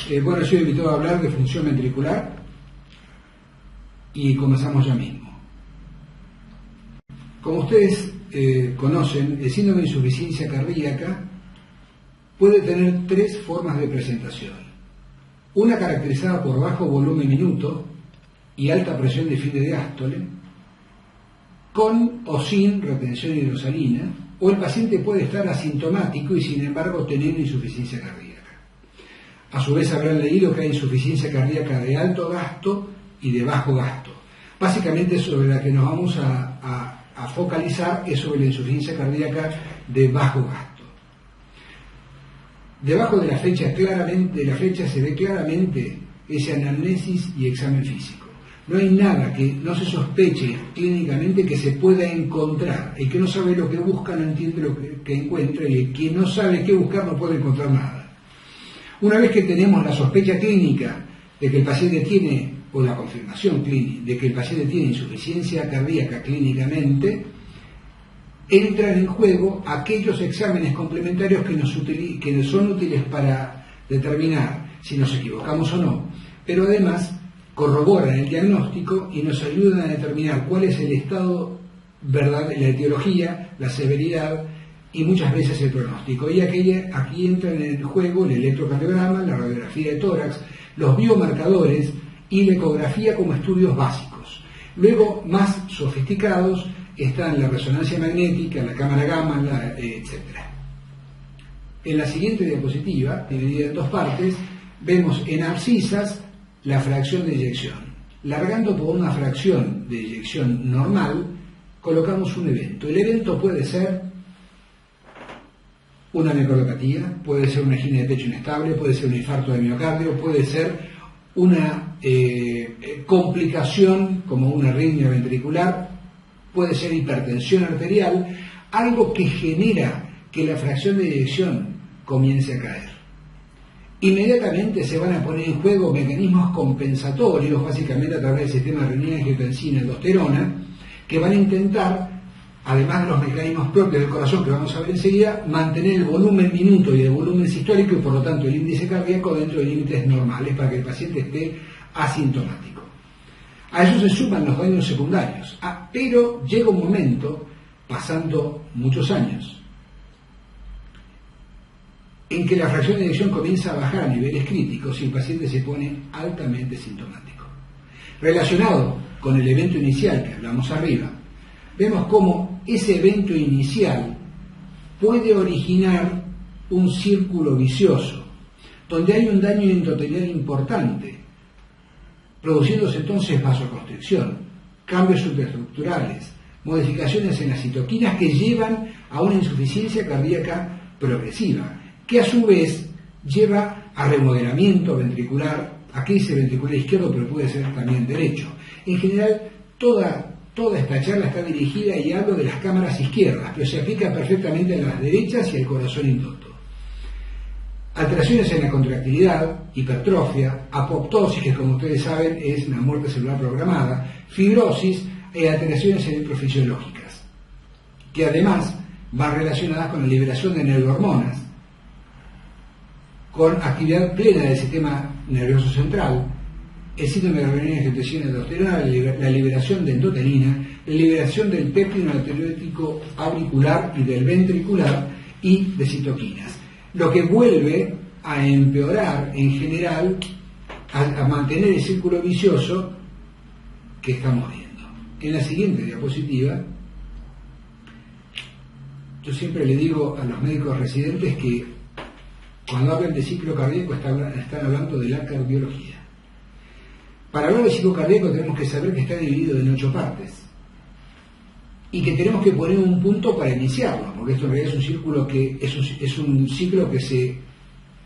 Bueno, soy invitado a hablar de función ventricular y comenzamos ya mismo. Como ustedes conocen, el síndrome de insuficiencia cardíaca puede tener tres formas de presentación. Una caracterizada por bajo volumen minuto y alta presión de fin de diástole, con o sin retención hidrosalina, o el paciente puede estar asintomático y sin embargo tener insuficiencia cardíaca. A su vez habrán leído que hay insuficiencia cardíaca de alto gasto y de bajo gasto. Básicamente sobre la que nos vamos a focalizar es sobre la insuficiencia cardíaca de bajo gasto. Debajo de la flecha se ve claramente ese anamnesis y examen físico. No hay nada que no se sospeche clínicamente que se pueda encontrar. El que no sabe lo que busca no entiende lo que encuentra, y el que no sabe qué buscar no puede encontrar nada. Una vez que tenemos la sospecha clínica de que el paciente tiene, o la confirmación clínica de que el paciente tiene insuficiencia cardíaca clínicamente, entran en juego aquellos exámenes complementarios que son útiles para determinar si nos equivocamos o no, pero además corroboran el diagnóstico y nos ayudan a determinar cuál es el estado, la etiología, la severidad y muchas veces el pronóstico. Y aquí entran en juego el electrocardiograma, la radiografía de tórax, los biomarcadores y la ecografía como estudios básicos. Luego, más sofisticados, están la resonancia magnética, la cámara gamma, etc. En la siguiente diapositiva, dividida en dos partes, vemos en abscisas la fracción de eyección. Largando por una fracción de eyección normal, colocamos un evento. El evento puede ser una necropatía, puede ser una angina de pecho inestable, puede ser un infarto de miocardio, puede ser una complicación como una arritmia ventricular, puede ser hipertensión arterial, algo que genera que la fracción de eyección comience a caer. Inmediatamente se van a poner en juego mecanismos compensatorios, básicamente a través del sistema de renina, angiotensina, aldosterona, que van a intentar, además de los mecanismos propios del corazón que vamos a ver enseguida, mantener el volumen minuto y el volumen sistólico y por lo tanto el índice cardíaco dentro de límites normales para que el paciente esté asintomático. A eso se suman los daños secundarios. Pero llega un momento, pasando muchos años, en que la fracción de eyección comienza a bajar a niveles críticos y el paciente se pone altamente sintomático. Relacionado con el evento inicial que hablamos arriba, vemos cómo ese evento inicial puede originar un círculo vicioso, donde hay un daño endotelial importante, produciéndose entonces vasoconstricción, cambios supraestructurales, modificaciones en las citoquinas que llevan a una insuficiencia cardíaca progresiva, que a su vez lleva a remodelamiento ventricular. Aquí dice ventricular izquierdo, pero puede ser también derecho. En general, toda esta charla está dirigida y hablo de las cámaras izquierdas, pero se aplica perfectamente a las derechas y al corazón indocto. Alteraciones en la contractilidad, hipertrofia, apoptosis, que como ustedes saben es una muerte celular programada, fibrosis y alteraciones electrofisiológicas, que además van relacionadas con la liberación de neurohormonas, con actividad plena del sistema nervioso central, el síndrome de renina, angiotensina, aldosterona, la liberación de endotelina, la liberación del péptido natriurético auricular y del ventricular y de citoquinas, lo que vuelve a empeorar en general, a mantener el círculo vicioso que estamos viendo. En la siguiente diapositiva, yo siempre le digo a los médicos residentes que cuando hablan de ciclo cardíaco están hablando de la cardiología. Para hablar de ciclo cardíaco tenemos que saber que está dividido en 8 partes y que tenemos que poner un punto para iniciarlo, porque esto en realidad es un círculo que es un ciclo que se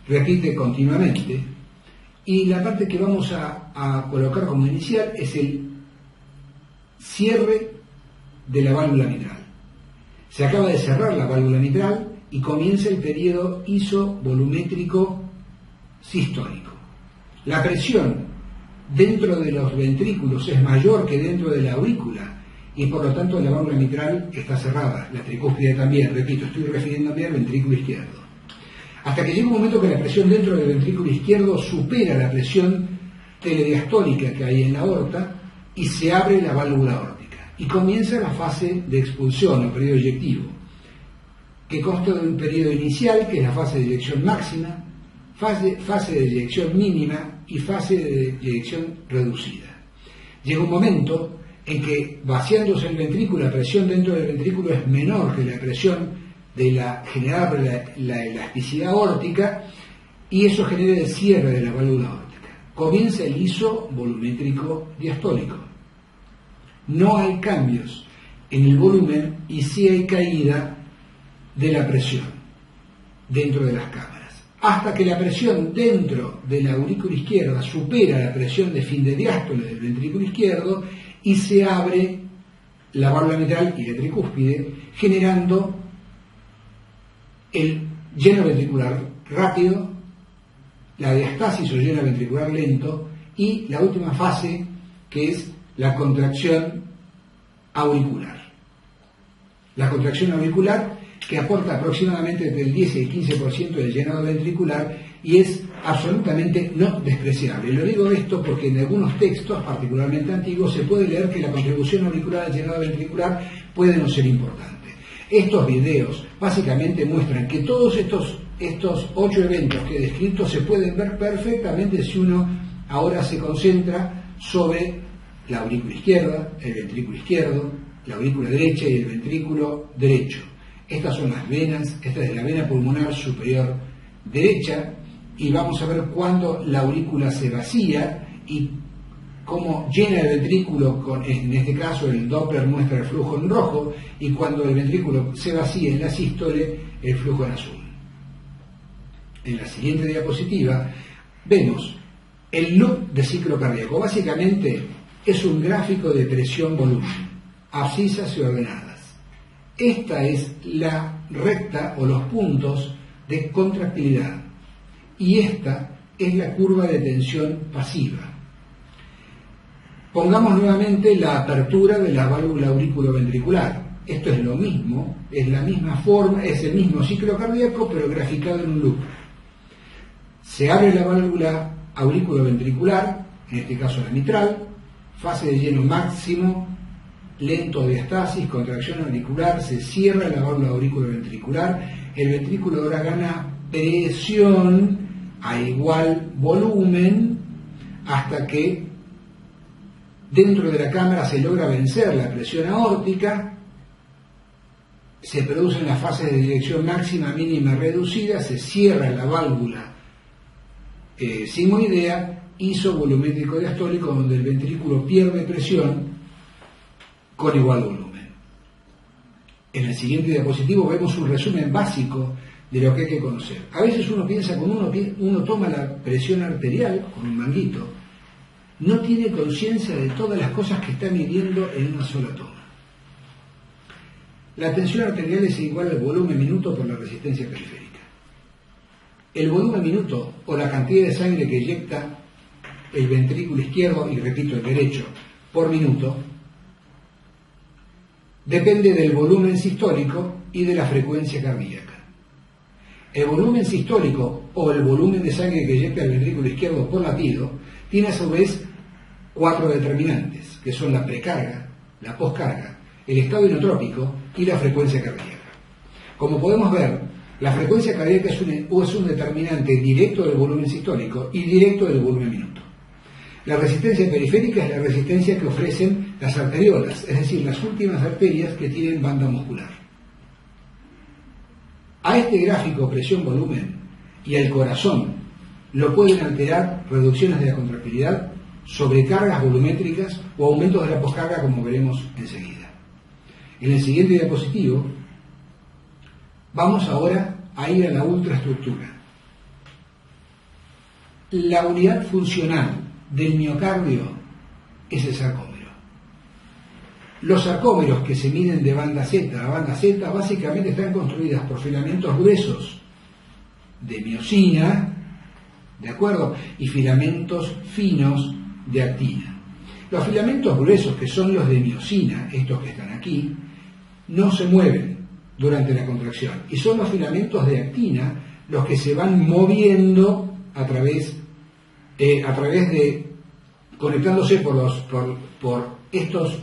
repite continuamente, y la parte que vamos a colocar como inicial es el cierre de la válvula mitral. Se acaba de cerrar la válvula mitral y comienza el periodo isovolumétrico sistólico. La presión dentro de los ventrículos es mayor que dentro de la aurícula y por lo tanto la válvula mitral está cerrada, la tricúspide también, repito, estoy refiriéndome al ventrículo izquierdo. hasta que llega un momento que la presión dentro del ventrículo izquierdo supera la presión telediastólica que hay en la aorta y se abre la válvula aórtica. Y comienza la fase de expulsión o periodo eyectivo, que consta de un periodo inicial, que es la fase de eyección máxima, fase de eyección mínima y fase de eyección reducida. Llega un momento en que, vaciándose el ventrículo, la presión dentro del ventrículo es menor que la presión generada por la elasticidad aórtica, y eso genera el cierre de la válvula aórtica. Comienza el ISO volumétrico diastólico. No hay cambios en el volumen y sí hay caída de la presión dentro de las cámaras, hasta que la presión dentro de la aurícula izquierda supera la presión de fin de diástole del ventrículo izquierdo y se abre la válvula mitral y la tricúspide, generando el lleno ventricular rápido, la diastasis o lleno ventricular lento y la última fase, que es la contracción auricular. La contracción auricular, que aporta aproximadamente entre el 10 y el 15% del llenado ventricular y es absolutamente no despreciable. Lo digo esto porque en algunos textos, particularmente antiguos, se puede leer que la contribución auricular al llenado ventricular puede no ser importante. Estos videos básicamente muestran que todos estos 8 eventos que he descrito se pueden ver perfectamente si uno ahora se concentra sobre la aurícula izquierda, el ventrículo izquierdo, la aurícula derecha y el ventrículo derecho. Estas son las venas, esta es la vena pulmonar superior derecha, y vamos a ver cuándo la aurícula se vacía y cómo llena el ventrículo, en este caso el Doppler muestra el flujo en rojo, y cuando el ventrículo se vacía en la sístole, el flujo en azul. En la siguiente diapositiva vemos el loop de ciclo cardíaco. Básicamente es un gráfico de presión-volumen, abscisas y ordenadas. Esta es la recta o los puntos de contractilidad y esta es la curva de tensión pasiva. Pongamos nuevamente la apertura de la válvula auriculoventricular. Esto es lo mismo, es la misma forma, es el mismo ciclo cardíaco, pero graficado en un loop. Se abre la válvula auriculoventricular, en este caso la mitral, fase de lleno máximo, lento diastasis, contracción auricular, se cierra la válvula auriculoventricular, el ventrículo ahora gana presión a igual volumen hasta que dentro de la cámara se logra vencer la presión aórtica, se producen las fases de eyección máxima, mínima, reducida, se cierra la válvula sigmoidea, isovolumétrico diastólico, donde el ventrículo pierde presión con igual volumen. En el siguiente diapositivo vemos un resumen básico de lo que hay que conocer. A veces uno piensa, cuando uno toma la presión arterial con un manguito, no tiene conciencia de todas las cosas que está midiendo en una sola toma. La tensión arterial es igual al volumen minuto por la resistencia periférica. El volumen minuto, o la cantidad de sangre que eyecta el ventrículo izquierdo, y repito, el derecho, por minuto, depende del volumen sistólico y de la frecuencia cardíaca. El volumen sistólico, o el volumen de sangre que eyecta el ventrículo izquierdo por latido, tiene a su vez 4 determinantes, que son la precarga, la poscarga, el estado inotrópico y la frecuencia cardíaca. Como podemos ver, la frecuencia cardíaca es un determinante directo del volumen sistólico y directo del volumen minuto. La resistencia periférica es la resistencia que ofrecen las arteriolas, es decir, las últimas arterias que tienen banda muscular. A este gráfico presión-volumen y al corazón lo pueden alterar reducciones de la contractilidad, sobrecargas volumétricas o aumentos de la poscarga, como veremos enseguida. En el siguiente diapositivo vamos ahora a ir a la ultraestructura. La unidad funcional del miocardio es el sarcómero. Los sarcómeros que se miden de banda Z a banda Z básicamente están construidas por filamentos gruesos de miosina, ¿de acuerdo? Y filamentos finos de actina. Los filamentos gruesos, que son los de miosina, estos que están aquí, no se mueven durante la contracción, y son los filamentos de actina los que se van moviendo a través de conectándose por estos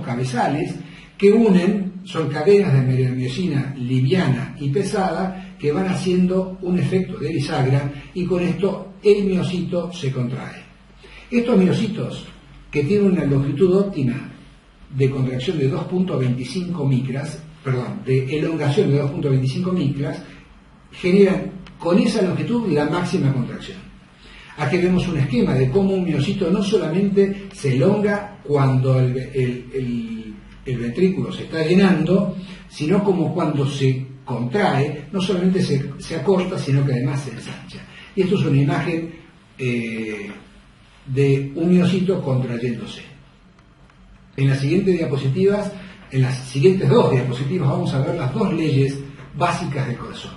cabezales que unen, son cadenas de merimiosina liviana y pesada que van haciendo un efecto de bisagra, y con esto el miocito se contrae. Estos miocitos, que tienen una longitud óptima de contracción de 2.25 micras, de elongación de 2.25 micras, generan con esa longitud la máxima contracción. Aquí vemos un esquema de cómo un miocito no solamente se elonga cuando el ventrículo se está llenando, sino como cuando se contrae, no solamente se acorta, sino que además se ensancha. Y esto es una imagen de un miocito contrayéndose. En las siguientes dos diapositivas vamos a ver las dos leyes básicas del corazón.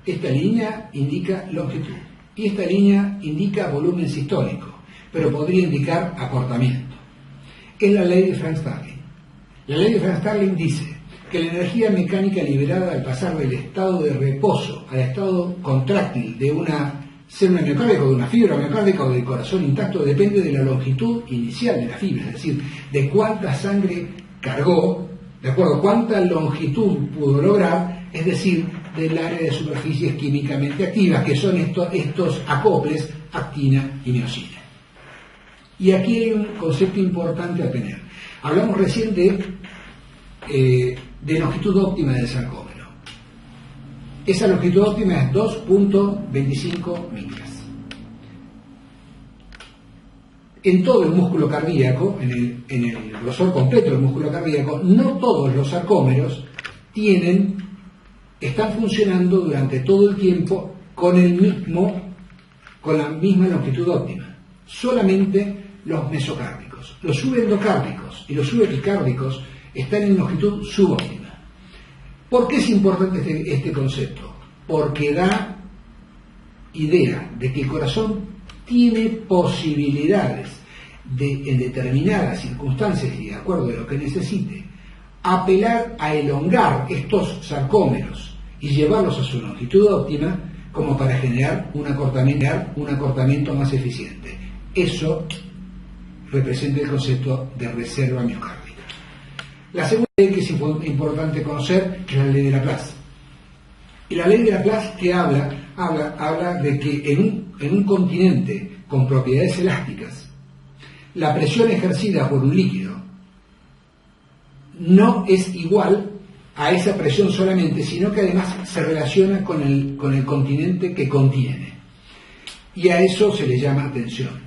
Esta línea indica longitud y esta línea indica volumen sistólico, pero podría indicar acortamiento. Es la ley de Frank-Starling. La ley de Frank-Starling dice que la energía mecánica liberada al pasar del estado de reposo al estado contráctil de una célula miocárdica o de una fibra miocárdica o del corazón intacto depende de la longitud inicial de la fibra, es decir, de cuánta sangre cargó, de acuerdo a cuánta longitud pudo lograr, es decir, del área de superficies químicamente activas, que son estos acoples, actina y miosina. Y aquí hay un concepto importante a tener. Hablamos recién de longitud óptima del sarcómero. Esa longitud óptima es 2.25 micras. En todo el músculo cardíaco, en el grosor completo del músculo cardíaco, no todos los sarcómeros están funcionando durante todo el tiempo con la misma longitud óptima. Solamente los mesocárdicos. Los subendocárdicos y los subepicárdicos están en longitud subóptima. ¿Por qué es importante este concepto? Porque da idea de que el corazón tiene posibilidades de, en determinadas circunstancias y de acuerdo a lo que necesite, apelar a elongar estos sarcómeros y llevarlos a su longitud óptima como para generar un acortamiento más eficiente. Eso representa el concepto de reserva miocárdica. La segunda ley que es importante conocer es la ley de Laplace. Y la ley de Laplace que habla de que en un continente con propiedades elásticas, la presión ejercida por un líquido no es igual a esa presión solamente, sino que además se relaciona con el continente que contiene. Y a eso se le llama tensión.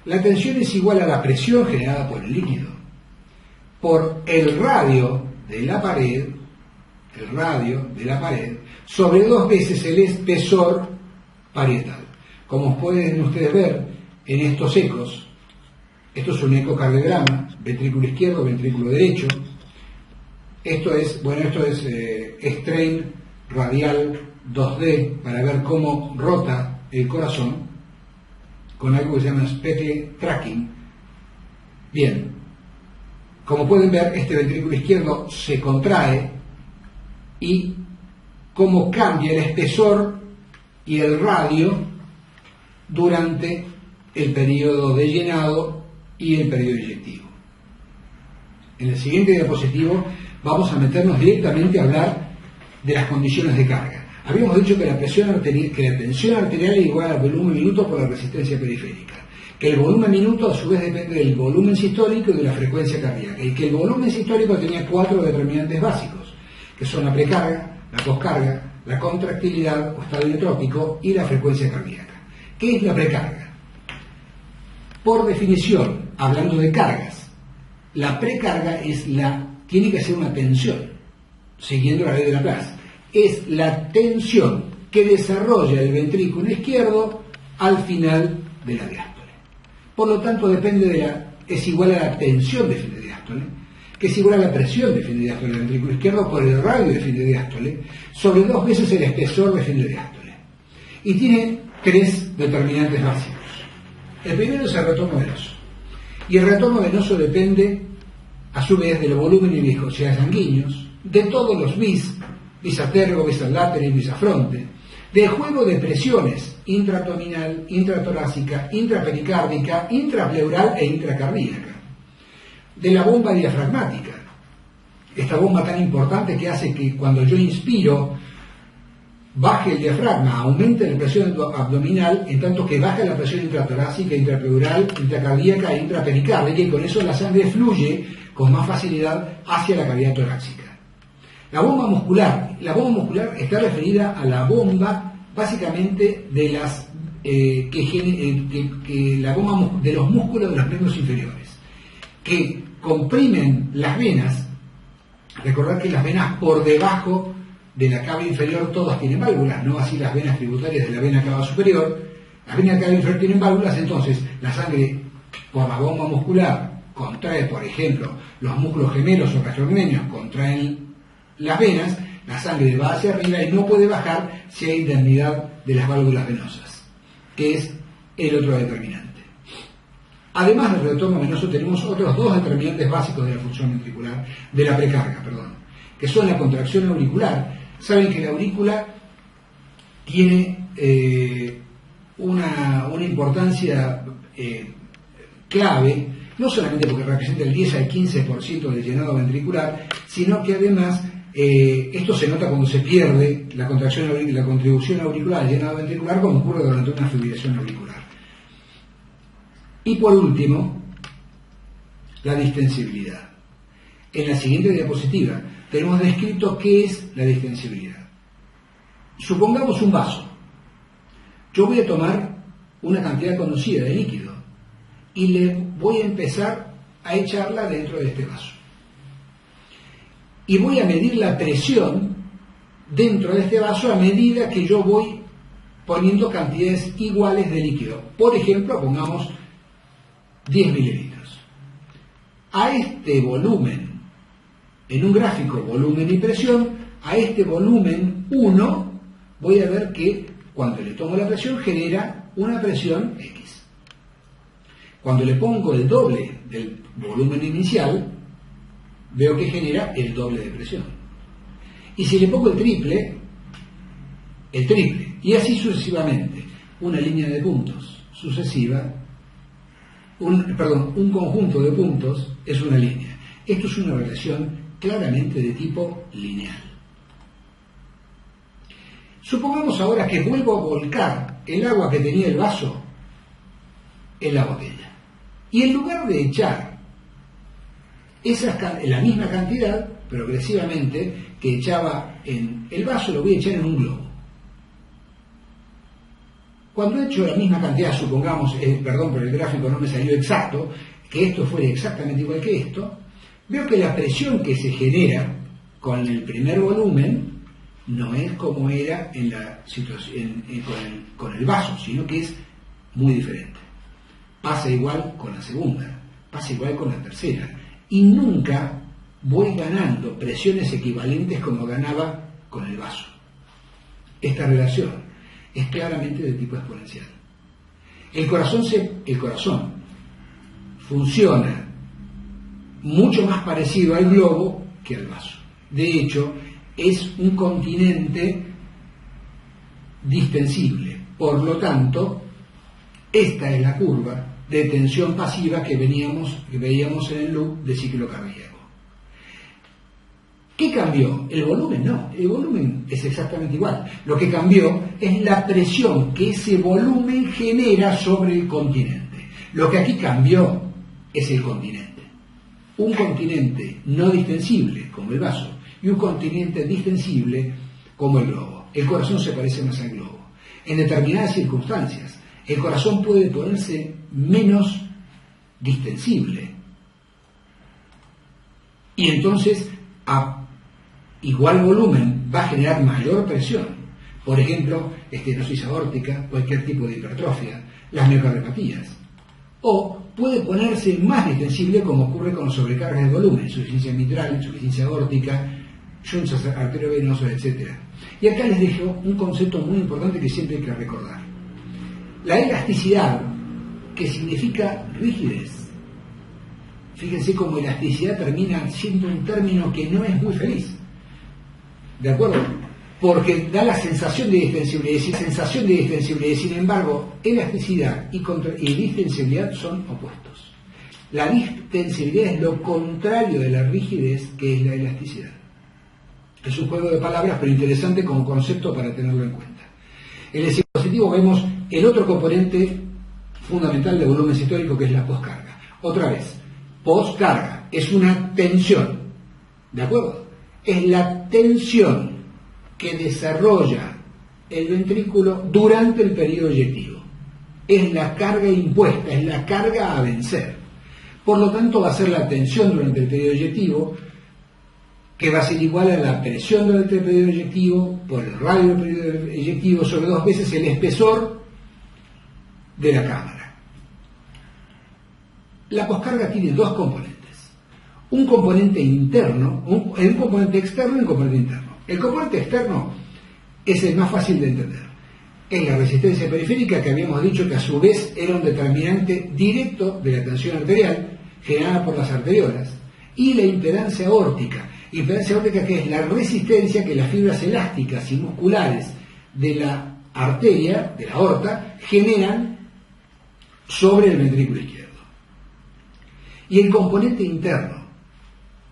La tensión es igual a la presión generada por el líquido por el radio de la pared sobre 2 veces el espesor parietal. Como pueden ustedes ver en estos ecos, esto es un ecocardiograma, ventrículo izquierdo, ventrículo derecho. Esto es strain radial 2D para ver cómo rota el corazón con algo que se llama speckle tracking. Bien, como pueden ver, este ventrículo izquierdo se contrae y cómo cambia el espesor y el radio durante el periodo de llenado y el periodo inyectivo. En el siguiente diapositivo vamos a meternos directamente a hablar de las condiciones de carga. Habíamos dicho que la tensión arterial es igual al volumen minuto por la resistencia periférica, que el volumen minuto a su vez depende del volumen sistólico y de la frecuencia cardíaca, y que el volumen sistólico tenía 4 determinantes básicos, que son la precarga, la poscarga, la contractilidad o estado iotrópico y la frecuencia cardíaca. ¿Qué es la precarga? Por definición, hablando de cargas, la precarga tiene que ser una tensión, siguiendo la ley de Laplace. Es la tensión que desarrolla el ventrículo izquierdo al final de la diástole. Por lo tanto, es igual a la tensión de fin de diástole, que es igual a la presión de fin de diástole del ventrículo izquierdo por el radio de fin de diástole, sobre 2 veces el espesor de fin de diástole. Y tiene 3 determinantes básicos. El primero es el retorno venoso. Y el retorno venoso depende, a su vez, del volumen y viscosidad sanguíneos, de todos los vis atergo, vis al lateral, vis a fronte, del juego de presiones intraabdominal, intratorácica, intrapericárdica, intrapleural e intracardíaca, de la bomba diafragmática, esta bomba tan importante que hace que cuando yo inspiro baje el diafragma, aumente la presión abdominal, en tanto que baja la presión intratorácica, intrapleural, intracardíaca e intrapericárdica, y con eso la sangre fluye con más facilidad hacia la cavidad torácica. La bomba muscular está referida a la bomba básicamente de las la bomba de los músculos de los miembros inferiores, que comprimen las venas. Recordad que las venas por debajo de la cava inferior todas tienen válvulas, no así las venas tributarias de la vena cava superior. Las venas cava inferior tienen válvulas, entonces la sangre por la bomba muscular contrae, por ejemplo, los músculos gemelos o gastrocnemios contraen las venas, la sangre va hacia arriba y no puede bajar si hay indemnidad de las válvulas venosas, que es el otro determinante. Además del retorno venoso tenemos otros dos determinantes básicos de la función ventricular, de la precarga, que son la contracción auricular. Saben que la aurícula tiene una importancia clave, no solamente porque representa el 10 al 15% del llenado ventricular, sino que además esto se nota cuando se pierde la contribución auricular al llenado ventricular, como ocurre durante una fibrilación auricular. Y por último, la distensibilidad. En la siguiente diapositiva tenemos descrito qué es la distensibilidad. Supongamos un vaso. Yo voy a tomar una cantidad conocida de líquido y le voy a empezar a echarla dentro de este vaso. Y voy a medir la presión dentro de este vaso a medida que yo voy poniendo cantidades iguales de líquido. Por ejemplo, pongamos 10 mililitros. A este volumen, en un gráfico volumen y presión, a este volumen 1, voy a ver que cuando le tomo la presión genera una presión X. Cuando le pongo el doble del volumen inicial, veo que genera el doble de presión. Y si le pongo el triple, y así sucesivamente, una línea de puntos sucesiva, un conjunto de puntos es una línea. Esto es una relación claramente de tipo lineal. Supongamos ahora que vuelvo a volcar el agua que tenía el vaso en la botella. Y en lugar de echar la misma cantidad, progresivamente, que echaba en el vaso, lo voy a echar en un globo. Cuando echo la misma cantidad, supongamos, perdón, pero el gráfico no me salió exacto, que esto fuera exactamente igual que esto, veo que la presión que se genera con el primer volumen no es como era en la situación con el vaso, sino que es muy diferente. Pasa igual con la segunda, pasa igual con la tercera, y nunca voy ganando presiones equivalentes como ganaba con el vaso. Esta relación es claramente de tipo exponencial. El corazón funciona mucho más parecido al globo que al vaso. De hecho, es un continente distensible. Por lo tanto, esta es la curva de tensión pasiva que veíamos en el loop de ciclo cardíaco. ¿Qué cambió? El volumen no, el volumen es exactamente igual. Lo que cambió es la presión que ese volumen genera sobre el continente. Lo que aquí cambió es el continente. Un continente no distensible, como el vaso, y un continente distensible, como el globo. El corazón se parece más al globo. En determinadas circunstancias, el corazón puede ponerse menos distensible. Y entonces, a igual volumen, va a generar mayor presión. Por ejemplo, estenosis aórtica, cualquier tipo de hipertrofia, las miocardiopatías. O puede ponerse más distensible, como ocurre con sobrecargas de volumen, insuficiencia mitral, insuficiencia aórtica, shunts arteriovenosos, etc. Y acá les dejo un concepto muy importante que siempre hay que recordar. La elasticidad, que significa rigidez. Fíjense cómo elasticidad termina siendo un término que no es muy feliz. ¿De acuerdo? Porque da la sensación de distensibilidad, sin embargo, elasticidad y distensibilidad son opuestos. La distensibilidad es lo contrario de la rigidez, que es la elasticidad. Es un juego de palabras, pero interesante como concepto para tenerlo en cuenta. En el dispositivo vemos el otro componente fundamental de volumen sistólico, que es la poscarga. Otra vez, poscarga es una tensión, ¿de acuerdo? Es la tensión que desarrolla el ventrículo durante el periodo eyectivo. Es la carga impuesta, es la carga a vencer. Por lo tanto, va a ser la tensión durante el periodo eyectivo, que va a ser igual a la presión durante el periodo eyectivo por el radio del periodo eyectivo sobre 2 veces el espesor de la cámara. La poscarga tiene 2 componentes. Un componente interno, un componente externo y un componente interno. El componente externo es el más fácil de entender. Es la resistencia periférica, que habíamos dicho que a su vez era un determinante directo de la tensión arterial generada por las arteriolas, y la impedancia aórtica. Impedancia aórtica, que es la resistencia que las fibras elásticas y musculares de la arteria, de la aorta, generan sobre el ventrículo izquierdo. Y el componente interno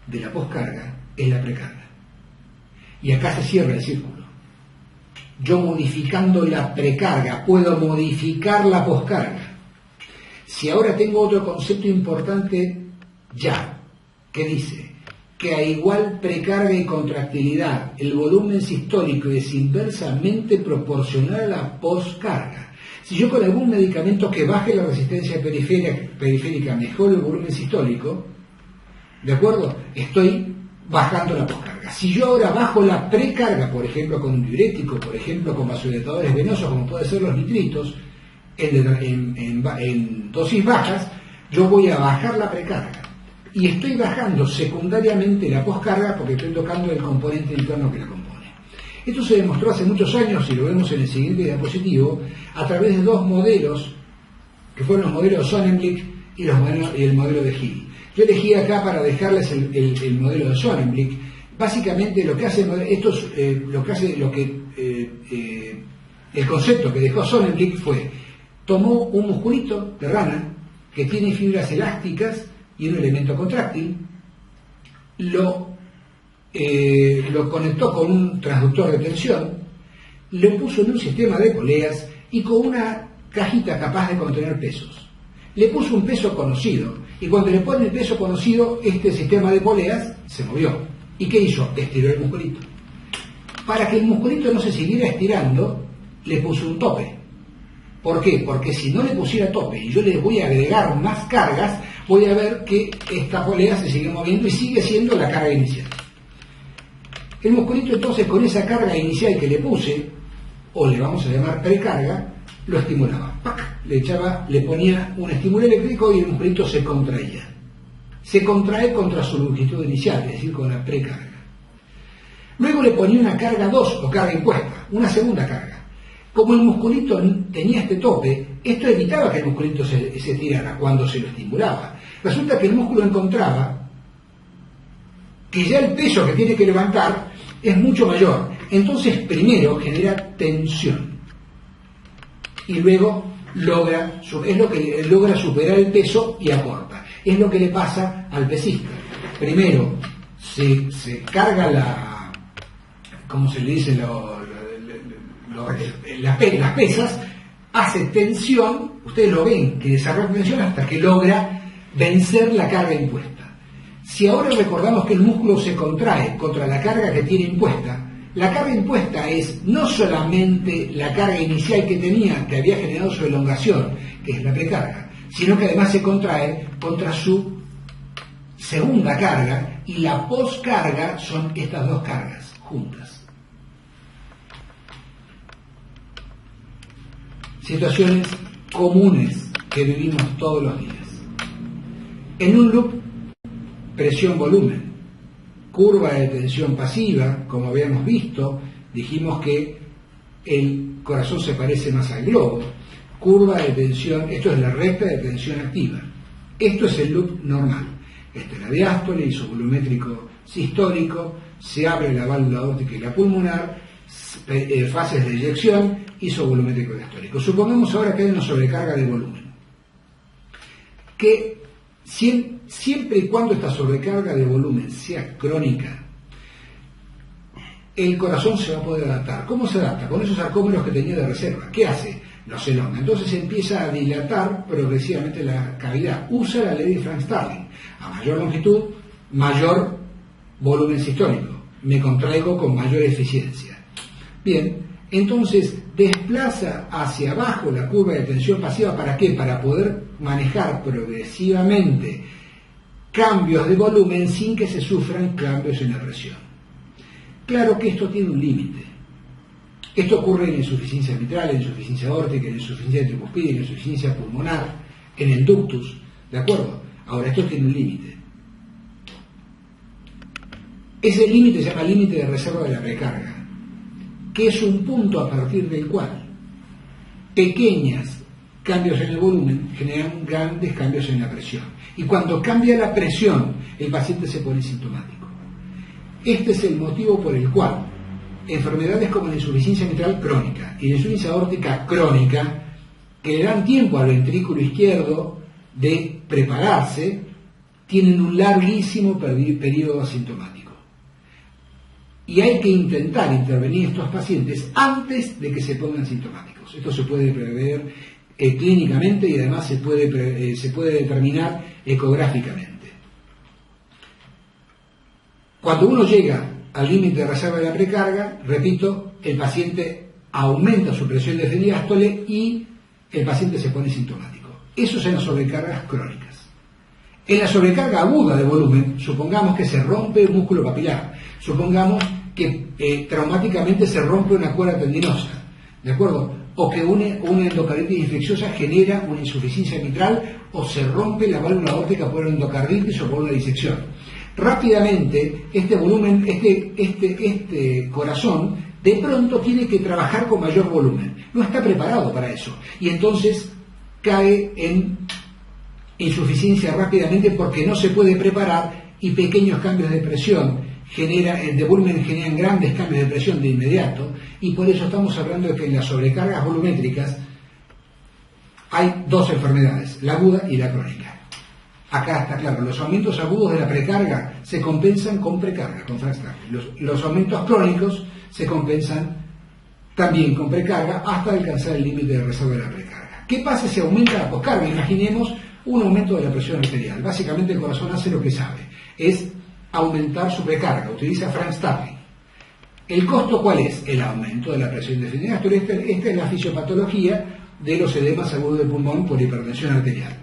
de la poscarga es la precarga. Y acá se cierra el círculo. Yo, modificando la precarga, puedo modificar la poscarga. Si ahora tengo otro concepto importante ya, que dice que a igual precarga y contractilidad el volumen sistólico es inversamente proporcional a la poscarga. Si yo con algún medicamento que baje la resistencia periférica mejore el volumen sistólico, ¿de acuerdo? Estoy bajando la poscarga. Si yo ahora bajo la precarga, por ejemplo con un diurético, por ejemplo con vasodilatadores venosos, como pueden ser los nitritos, en dosis bajas, yo voy a bajar la precarga. Y estoy bajando secundariamente la poscarga porque estoy tocando el componente interno que la compone. Esto se demostró hace muchos años, y lo vemos en el siguiente diapositivo, a través de 2 modelos, que fueron los modelos de Sonnenblick y el modelo de Hill. Yo elegí acá para dejarles el modelo de Sonnenblick. Básicamente lo que hace el concepto que dejó Sonnenblick fue: tomó un musculito de rana que tiene fibras elásticas y un elemento contráctil, lo conectó con un transductor de tensión, lo puso en un sistema de poleas y con una cajita capaz de contener pesos. Le puso un peso conocido, y cuando le pone el peso conocido, este sistema de poleas se movió. ¿Y qué hizo? Estiró el musculito. Para que el musculito no se siguiera estirando, le puso un tope. ¿Por qué? Porque si no le pusiera tope y yo le voy a agregar más cargas, voy a ver que esta polea se sigue moviendo y sigue siendo la carga inicial. El musculito, entonces, con esa carga inicial que le puse, o le vamos a llamar precarga, lo estimulaba. ¡Pac! Le ponía un estímulo eléctrico y el musculito se contraía. Se contrae contra su longitud inicial, es decir, con la precarga. Luego le ponía una carga 2 o carga impuesta, una segunda carga. Como el musculito tenía este tope, esto evitaba que el musculito se tirara cuando se lo estimulaba. Resulta que el músculo encontraba que ya el peso que tiene que levantar es mucho mayor. Entonces, primero genera tensión y luego logra superar el peso y acorta. Es lo que le pasa al pesista. Primero se carga ¿cómo se le dice? Las pesas, hace tensión, ustedes lo ven, que desarrolla tensión hasta que logra vencer la carga impuesta. Si ahora recordamos que el músculo se contrae contra la carga que tiene impuesta, la carga impuesta es no solamente la carga inicial que tenía, que había generado su elongación, que es la precarga, sino que además se contrae contra su segunda carga, y la poscarga son estas 2 cargas juntas. Situaciones comunes que vivimos todos los días. En un loop, presión-volumen, curva de tensión pasiva, como habíamos visto, dijimos que el corazón se parece más al globo. Curva de tensión, esto es la recta de tensión activa. Esto es el loop normal. Esta es la diástole, isovolumétrico sistólico, se abre la válvula aórtica y la pulmonar, fases de eyección, isovolumétrico diastólico. Supongamos ahora que hay una sobrecarga de volumen, que siempre y cuando esta sobrecarga de volumen sea crónica, el corazón se va a poder adaptar. ¿Cómo se adapta? Con esos sarcómeros que tenía de reserva. ¿Qué hace? Los elonga. Entonces empieza a dilatar progresivamente la cavidad. Usa la ley de Frank Starling. A mayor longitud, mayor volumen sistólico. Me contraigo con mayor eficiencia. Bien, entonces desplaza hacia abajo la curva de tensión pasiva. ¿Para qué? Para poder manejar progresivamente cambios de volumen sin que se sufran cambios en la presión. Claro que esto tiene un límite. Esto ocurre en insuficiencia mitral, en insuficiencia aórtica, en insuficiencia tricuspide, en insuficiencia pulmonar, en el ductus, ¿de acuerdo? Ahora, esto tiene un límite. Ese límite se llama límite de reserva de la precarga, que es un punto a partir del cual pequeños cambios en el volumen generan grandes cambios en la presión. Y cuando cambia la presión, el paciente se pone sintomático. Este es el motivo por el cual enfermedades como la insuficiencia mitral crónica y la insuficiencia aórtica crónica, que le dan tiempo al ventrículo izquierdo de prepararse, tienen un larguísimo periodo asintomático. Y hay que intentar intervenir estos pacientes antes de que se pongan sintomáticos. Esto se puede prever clínicamente y además se puede determinar ecográficamente. Cuando uno llega al límite de reserva de la precarga, repito, el paciente aumenta su presión de diástole y el paciente se pone sintomático. Eso es en las sobrecargas crónicas. En la sobrecarga aguda de volumen, supongamos que se rompe un músculo papilar, supongamos que traumáticamente se rompe una cuerda tendinosa, ¿de acuerdo? O que una endocarditis infecciosa genera una insuficiencia mitral, o se rompe la válvula aórtica por endocarditis o por una disección. Rápidamente, este volumen, este corazón, de pronto tiene que trabajar con mayor volumen. No está preparado para eso. Y entonces cae en insuficiencia rápidamente porque no se puede preparar y pequeños cambios de presión de volumen generan grandes cambios de presión de inmediato. Y por eso estamos hablando de que en las sobrecargas volumétricas hay dos enfermedades, la aguda y la crónica. Acá está claro, los aumentos agudos de la precarga se compensan con precarga, con Frank Starling. Los aumentos crónicos se compensan también con precarga hasta alcanzar el límite de reserva de la precarga. ¿Qué pasa si aumenta la poscarga? Imaginemos un aumento de la presión arterial. Básicamente el corazón hace lo que sabe, es aumentar su precarga, utiliza Frank Starling. ¿El costo cuál es? El aumento de la presión de diástole. Esta es la fisiopatología de los edemas agudos del pulmón por hipertensión arterial.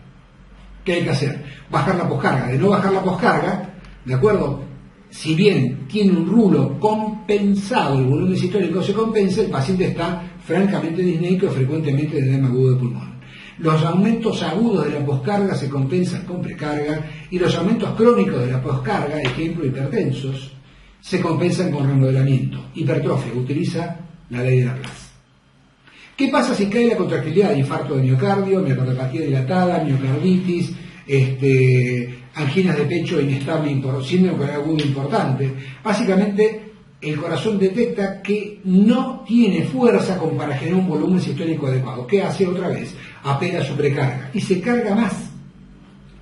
¿Qué hay que hacer? Bajar la poscarga. De no bajar la poscarga, ¿de acuerdo? Si bien tiene un rulo compensado, el volumen sistólico se compensa, el paciente está francamente disnéico, frecuentemente de edema agudo de pulmón. Los aumentos agudos de la poscarga se compensan con precarga y los aumentos crónicos de la poscarga, ejemplo hipertensos, se compensan con remodelamiento. Hipertrofia, utiliza la ley de Laplace. ¿Qué pasa si cae la contractilidad? Infarto de miocardio, miocardiopatía dilatada, miocarditis, anginas de pecho inestable, síndrome agudo importante. Básicamente, el corazón detecta que no tiene fuerza como para generar un volumen sistólico adecuado. ¿Qué hace otra vez? Apela su precarga y se carga más.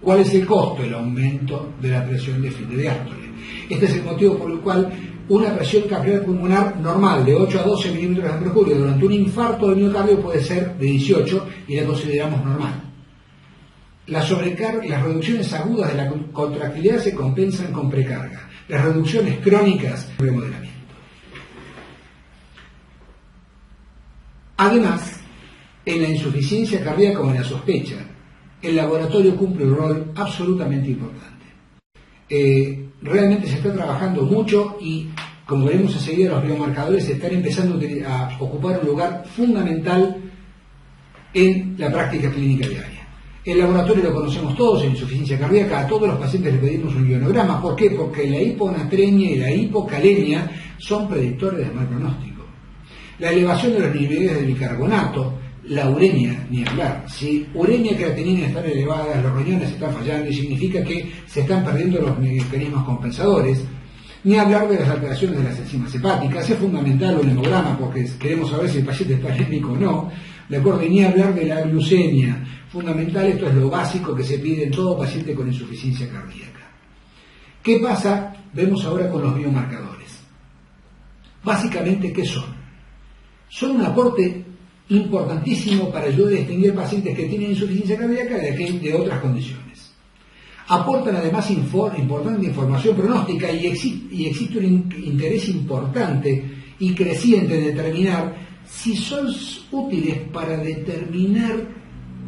¿Cuál es el costo? El aumento de la presión de diástole. Este es el motivo por el cual una presión capilar pulmonar normal de 8 a 12 milímetros de mercurio durante un infarto de miocardio puede ser de 18 y la consideramos normal. Las reducciones agudas de la contractilidad se compensan con precarga. Las reducciones crónicas, remodelamiento. Además, en la insuficiencia cardíaca o en la sospecha, el laboratorio cumple un rol absolutamente importante. Realmente se está trabajando mucho y, como veremos enseguida, los biomarcadores están empezando a ocupar un lugar fundamental en la práctica clínica diaria. El laboratorio lo conocemos todos, en insuficiencia cardíaca, a todos los pacientes les pedimos un ionograma. ¿Por qué? Porque la hiponatremia y la hipocalemia son predictores de mal pronóstico. La elevación de los niveles de bicarbonato, la uremia, ni hablar. Si uremia y creatinina están elevadas, los riñones están fallando y significa que se están perdiendo los mecanismos compensadores. Ni hablar de las alteraciones de las enzimas hepáticas. Es fundamental un hemograma porque queremos saber si el paciente está anémico o no. ¿De acuerdo? Y ni hablar de la glucemia. Fundamental, esto es lo básico que se pide en todo paciente con insuficiencia cardíaca. ¿Qué pasa? Vemos ahora con los biomarcadores. Básicamente, ¿qué son? Son un aporte importantísimo para ayudar a distinguir pacientes que tienen insuficiencia cardíaca de otras condiciones. Aportan además importante información pronóstica y existe un interés importante y creciente en determinar si son útiles para determinar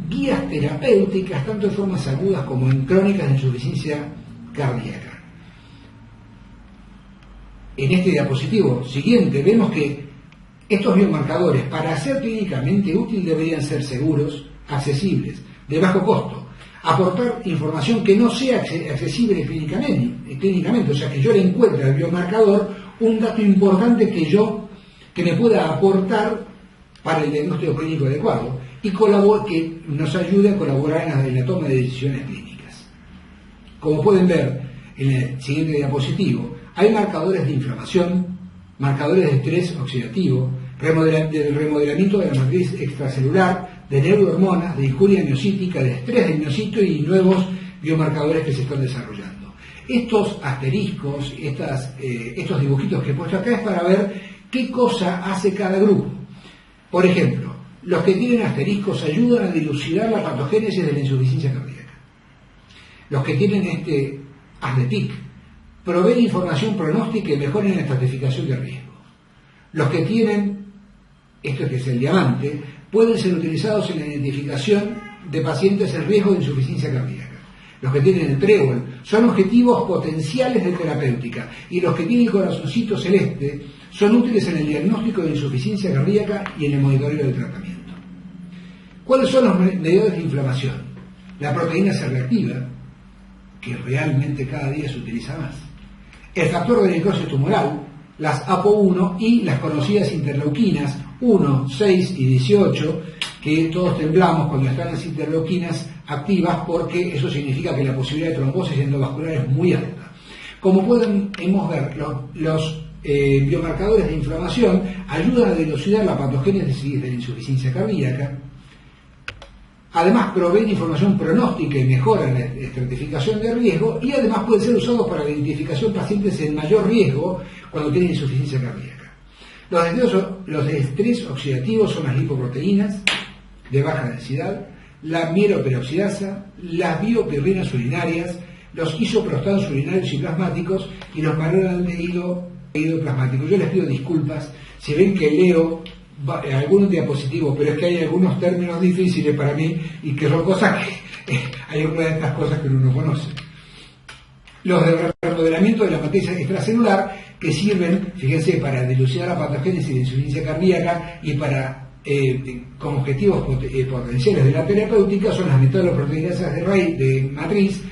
guías terapéuticas tanto en formas agudas como en crónicas de insuficiencia cardíaca. En este diapositivo siguiente vemos que estos biomarcadores, para ser clínicamente útiles, deberían ser seguros, accesibles, de bajo costo, aportar información que no sea accesible clínicamente, o sea, que yo le encuentre al biomarcador un dato importante que me pueda aportar para el diagnóstico clínico adecuado y que nos ayude a colaborar en la toma de decisiones clínicas. Como pueden ver en el siguiente diapositivo, hay marcadores de inflamación, marcadores de estrés oxidativo, del remodelamiento de la matriz extracelular, de neurohormonas, de injuria miocítica, de estrés del miocito y nuevos biomarcadores que se están desarrollando. Estos asteriscos, estos dibujitos que he puesto acá es para ver qué cosa hace cada grupo. Por ejemplo, los que tienen asteriscos ayudan a dilucidar la patogénesis de la insuficiencia cardíaca. Los que tienen este ASDETIC proveen información pronóstica y mejoran la estratificación de riesgo. Los que tienen, esto que es el diamante, pueden ser utilizados en la identificación de pacientes en riesgo de insuficiencia cardíaca. Los que tienen el trébol son objetivos potenciales de terapéutica y los que tienen el corazoncito celeste son útiles en el diagnóstico de insuficiencia cardíaca y en el monitoreo del tratamiento. ¿Cuáles son los mediadores de inflamación? La proteína C reactiva, que realmente cada día se utiliza más. El factor de necrosis tumoral, las APO1 y las conocidas interleuquinas 1, 6 y 18, que todos temblamos cuando están las interleuquinas activas porque eso significa que la posibilidad de trombosis endovascular es muy alta. Como podemos ver, los biomarcadores de inflamación ayudan a dilucidar la patogénesis de la insuficiencia cardíaca. Además proveen información pronóstica y mejoran la estratificación de riesgo y además pueden ser usados para la identificación de pacientes en mayor riesgo cuando tienen insuficiencia cardíaca. Los de estrés oxidativo son las lipoproteínas de baja densidad, la mieloperoxidasa, las biopirrinas urinarias, los isoprostanos urinarios y plasmáticos y los malonaldehído plasmáticos. Yo les pido disculpas si ven que leo algunos diapositivos, pero es que hay algunos términos difíciles para mí y que son cosas que hay algunas de estas cosas que uno no conoce. Los de remodelamiento de la matriz extracelular que sirven, fíjense, para dilucidar la patogénesis de la insuficiencia cardíaca y para, con objetivos potenciales de la terapéutica, son las metaloproteinasas de raíz de matriz,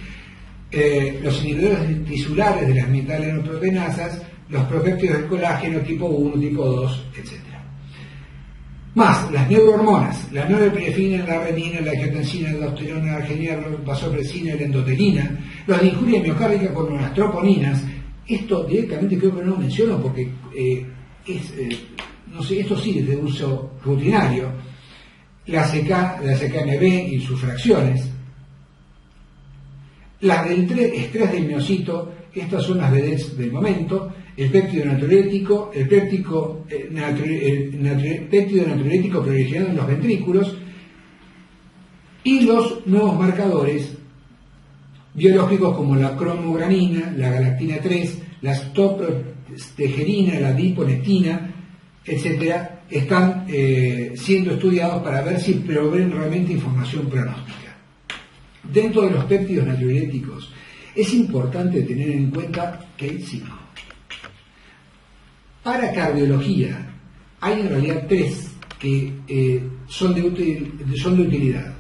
los inhibidores tisulares de las metalenoproteinasas, los propéptidos del colágeno tipo 1, tipo 2, etc. Más, las neurohormonas, la norepinefrina, la renina, la angiotensina, la aldosterona, la arginina, la vasopresina, la endotelina, los de injuria miocárdica como las troponinas. Esto directamente creo que no lo menciono porque no sé, esto sí es de uso rutinario. La CKMB y sus fracciones. Las del estrés del miocito, estas son las vedettes del momento. El péptido natriurético, el péptido natriurético preoriginado en los ventrículos y los nuevos marcadores biológicos como la cromogranina, la galactina 3, la stoprotegerina, la diponectina, etcétera, están siendo estudiados para ver si proveen realmente información pronóstica. Dentro de los péptidos natriuréticos es importante tener en cuenta que hay 5. Para cardiología hay en realidad 3 que son de utilidad.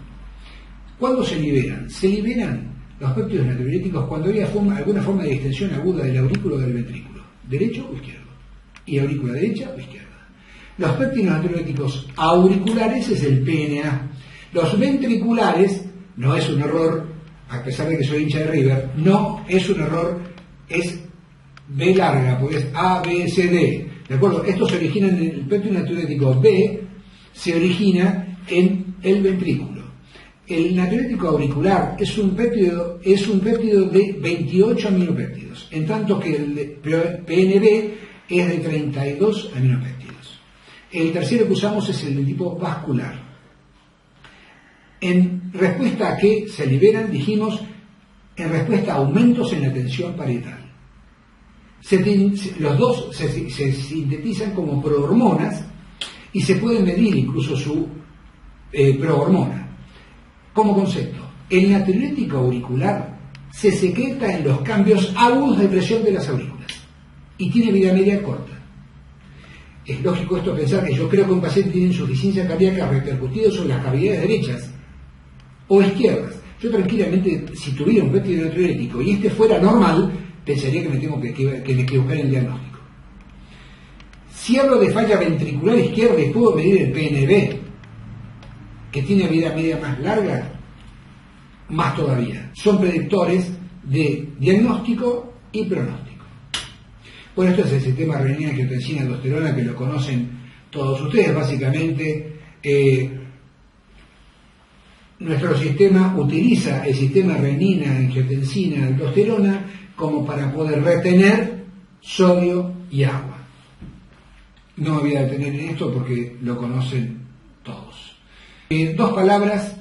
¿Cuándo se liberan? Se liberan los péptidos natriuréticos cuando hay alguna forma de distensión aguda del aurículo o del ventrículo, derecho o izquierdo, y aurícula derecha o izquierda. Los péptidos natriuréticos auriculares es el PNA. Los ventriculares, no es un error, a pesar de que soy hincha de River, no es un error, es B larga, porque es A, B, C, D. ¿De acuerdo? Esto se origina en el péptido natriurético B, se origina en el ventrículo. El natriurético auricular es un péptido de 28 aminopéptidos, en tanto que el PNB es de 32 aminopéptidos. El tercero que usamos es el de tipo vascular. En respuesta a que se liberan, dijimos, en respuesta a aumentos en la tensión parietal. Los dos se sintetizan como prohormonas y se puede medir incluso su prohormona. Como concepto, el natriurético auricular se secreta en los cambios agudos de presión de las aurículas y tiene vida media corta. Es lógico esto pensar que yo creo que un paciente tiene insuficiencia cardíaca repercutida sobre las cavidades derechas o izquierdas. Yo tranquilamente, si tuviera un péptido natriurético y este fuera normal, pensaría que me tengo que equivocar en el diagnóstico. Si hablo de falla ventricular izquierda y puedo medir el PNB, que tiene vida media más larga, más todavía. Son predictores de diagnóstico y pronóstico. Bueno, esto es el sistema renina, angiotensina, aldosterona, que lo conocen todos ustedes. Básicamente, nuestro sistema utiliza el sistema renina, angiotensina, aldosterona como para poder retener sodio y agua. No me voy a detener en esto porque lo conocen todos. Dos palabras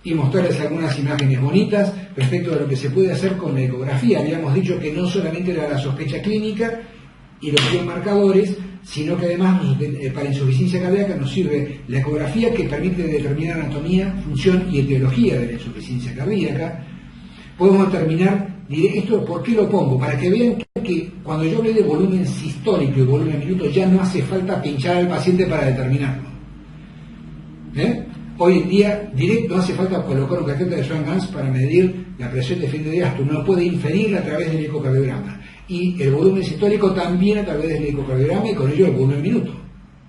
y mostrarles algunas imágenes bonitas respecto de lo que se puede hacer con la ecografía. Habíamos dicho que no solamente era la sospecha clínica y los biomarcadores, sino que además para insuficiencia cardíaca nos sirve la ecografía, que permite determinar anatomía, función y etiología de la insuficiencia cardíaca. Podemos determinar, diré esto, ¿por qué lo pongo? Para que vean que cuando yo hablé de volumen sistólico y volumen minuto, ya no hace falta pinchar al paciente para determinarlo. Hoy en día, directo, no hace falta colocar un catéter de Swan-Ganz para medir la presión de fin de diástole. Uno puede inferirla a través del ecocardiograma. Y el volumen sistólico también a través del ecocardiograma, y con ello el volumen minuto.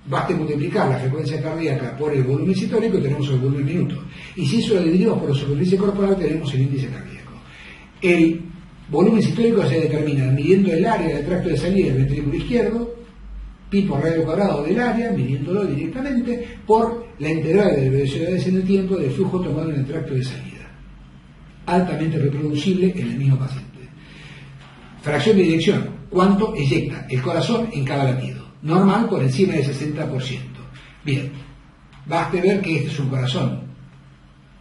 Basta multiplicar la frecuencia cardíaca por el volumen sistólico y tenemos el volumen minuto. Y si eso lo dividimos por la superficie corporal, tenemos el índice cardíaco. El volumen sistólico se determina midiendo el área del tracto de salida del ventrículo izquierdo, pi por radio cuadrado del área, midiéndolo directamente, por la integral de velocidades en el tiempo del flujo tomado en el tracto de salida. Altamente reproducible en el mismo paciente. Fracción de eyección, ¿cuánto eyecta el corazón en cada latido? Normal, por encima del 60%. Bien, baste ver que este es un corazón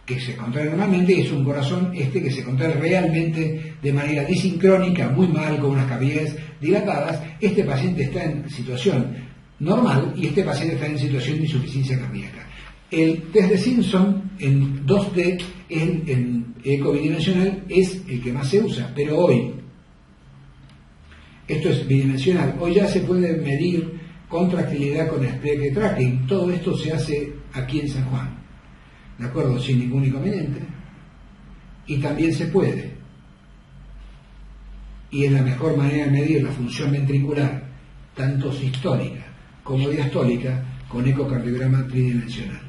que se contrae normalmente, y es un corazón que se contrae realmente de manera disincrónica, muy mal, con unas cavidades dilatadas. Este paciente está en situación normal y este paciente está en situación de insuficiencia cardíaca. El test de Simpson en 2D, en eco bidimensional, es el que más se usa, pero hoy, esto es bidimensional, hoy ya se puede medir contractilidad con Spreche tracking. Todo esto se hace aquí en San Juan, ¿de acuerdo? Sin ningún inconveniente. Y también se puede, y es la mejor manera de medir la función ventricular, tanto sistólica como diastólica, con ecocardiograma tridimensional.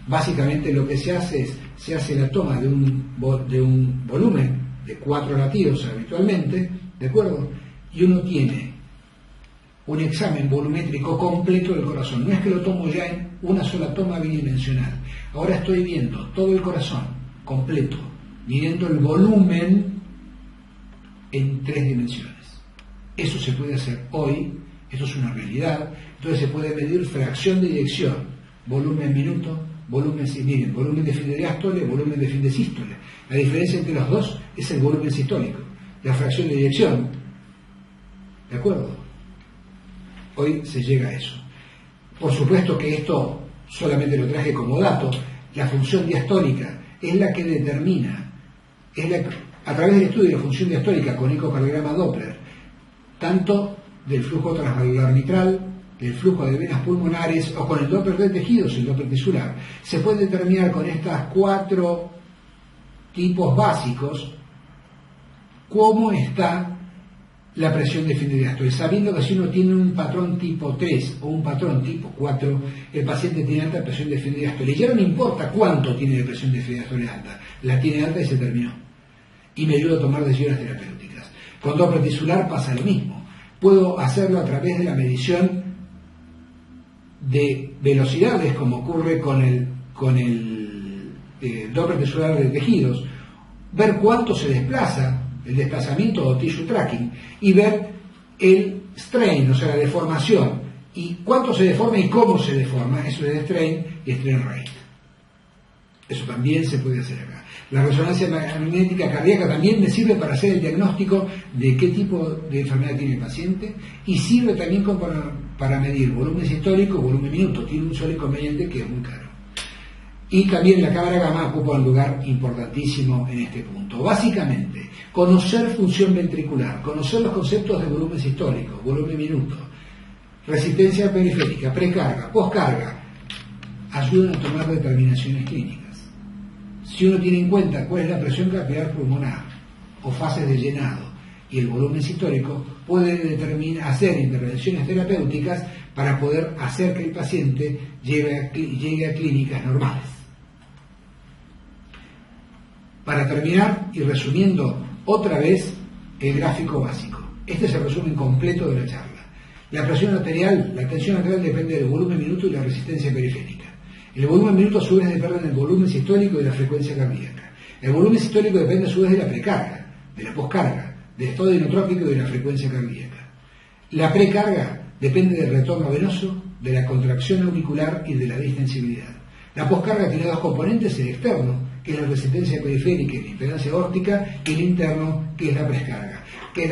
Básicamente lo que se hace es, se hace la toma de un volumen de 4 latidos habitualmente, ¿de acuerdo? Y uno tiene un examen volumétrico completo del corazón. No es que lo tomo ya en una sola toma bidimensional. Ahora estoy viendo todo el corazón completo, midiendo el volumen en 3 dimensiones. Eso se puede hacer hoy, eso es una realidad. Entonces se puede medir fracción de eyección, volumen minuto, volumen de fin de diástole, volumen de fin de sístole. La diferencia entre los dos es el volumen sistólico, la fracción de eyección. ¿De acuerdo? Hoy se llega a eso. Por supuesto que esto solamente lo traje como dato. La función diastólica es la que determina, a través del estudio de la función diastólica con ecocardiograma Doppler, tanto del flujo transvalvular mitral, del flujo de venas pulmonares o con el Doppler de tejidos, el Doppler tisular, se puede determinar con estas 4 tipos básicos cómo está la presión de fin de diástole, sabiendo que si uno tiene un patrón tipo 3 o un patrón tipo 4, el paciente tiene alta presión de fin de diástole. Y ya no importa cuánto tiene de presión de fin de diástole alta, la tiene alta y se terminó. Y me ayuda a tomar decisiones terapéuticas. Con Doppler tisular pasa lo mismo. Puedo hacerlo a través de la medición de velocidades, como ocurre con el Doppler tisular de tejidos, ver cuánto se desplaza, el desplazamiento o tissue tracking, y ver el strain, o sea, la deformación, y cuánto se deforma y cómo se deforma. Eso es strain y strain rate. Eso también se puede hacer acá. La resonancia magnética cardíaca también me sirve para hacer el diagnóstico de qué tipo de enfermedad tiene el paciente, y sirve también para medir volumen sistólico, volumen minuto. Tiene un solo inconveniente, que es muy caro. Y también la cámara gamma ocupa un lugar importantísimo en este punto. Básicamente, conocer función ventricular, conocer los conceptos de volumen sistólico, volumen minuto, resistencia periférica, precarga, poscarga, ayudan a tomar determinaciones clínicas. Si uno tiene en cuenta cuál es la presión capilar pulmonar o fases de llenado y el volumen sistólico, puede hacer intervenciones terapéuticas para poder hacer que el paciente llegue a clínicas normales. Para terminar y resumiendo otra vez el gráfico básico, este es el resumen completo de la charla. La presión arterial, la tensión arterial depende del volumen minuto y la resistencia periférica. El volumen minuto a su vez depende del volumen sistólico y de la frecuencia cardíaca. El volumen sistólico depende a su vez de la precarga, de la poscarga, del estado inotrópico y de la frecuencia cardíaca. La precarga depende del retorno venoso, de la contracción auricular y de la distensibilidad. La poscarga tiene dos componentes: el externo, que es la resistencia periférica y la impedancia aórtica, y el interno, que es la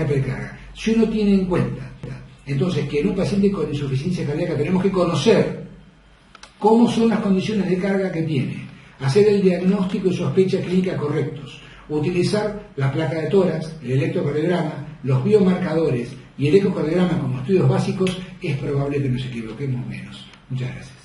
precarga. Si uno tiene en cuenta, entonces, que en un paciente con insuficiencia cardíaca tenemos que conocer cómo son las condiciones de carga que tiene, hacer el diagnóstico y sospecha clínica correctos, utilizar la placa de tórax, el electrocardiograma, los biomarcadores y el ecocardiograma como estudios básicos, es probable que nos equivoquemos menos. Muchas gracias.